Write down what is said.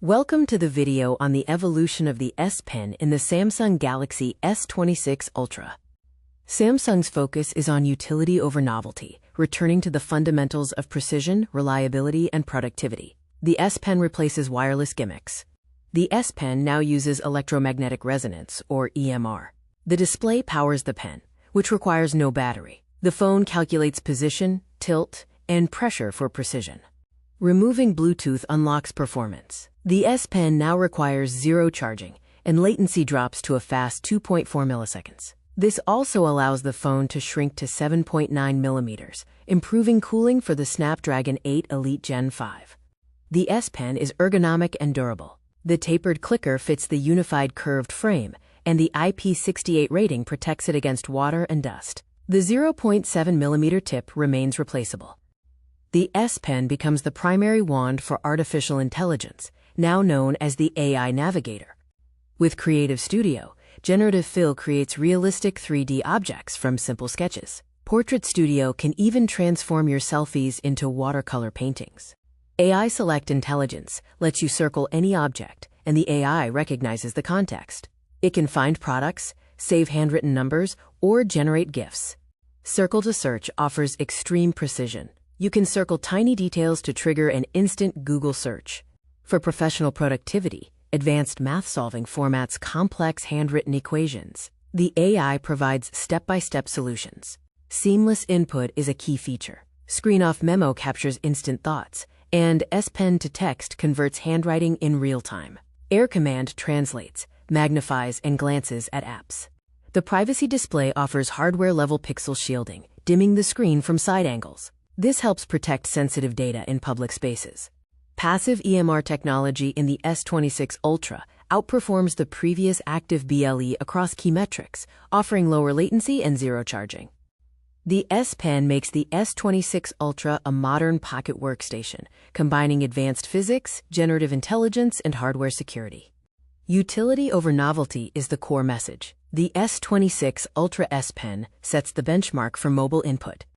Welcome to the video on the evolution of the S Pen in the Samsung Galaxy S26 Ultra. Samsung's focus is on utility over novelty, returning to the fundamentals of precision, reliability, and productivity. The S Pen replaces wireless gimmicks. The S Pen now uses electromagnetic resonance, or EMR. The display powers the pen, which requires no battery. The phone calculates position, tilt, and pressure for precision. Removing Bluetooth unlocks performance. The S Pen now requires zero charging, and latency drops to a fast 2.4 milliseconds. This also allows the phone to shrink to 7.9 millimeters, improving cooling for the Snapdragon 8 Elite Gen 5. The S Pen is ergonomic and durable. The tapered clicker fits the unified curved frame, and the IP68 rating protects it against water and dust. The 0.7 millimeter tip remains replaceable. The S Pen becomes the primary wand for artificial intelligence, now known as the AI Navigator. With Creative Studio, Generative Fill creates realistic 3D objects from simple sketches. Portrait Studio can even transform your selfies into watercolor paintings. AI Select Intelligence lets you circle any object, and the AI recognizes the context. It can find products, save handwritten numbers, or generate GIFs. Circle to Search offers extreme precision. You can circle tiny details to trigger an instant Google search. For professional productivity, advanced math solving formats complex handwritten equations. The AI provides step-by-step solutions. Seamless input is a key feature. Screen-off memo captures instant thoughts, and S Pen to text converts handwriting in real time. Air Command translates, magnifies, and glances at apps. The privacy display offers hardware-level pixel shielding, dimming the screen from side angles. This helps protect sensitive data in public spaces. Passive EMR technology in the S26 Ultra outperforms the previous active BLE across key metrics, offering lower latency and zero charging. The S Pen makes the S26 Ultra a modern pocket workstation, combining advanced physics, generative intelligence, and hardware security. Utility over novelty is the core message. The S26 Ultra S Pen sets the benchmark for mobile input.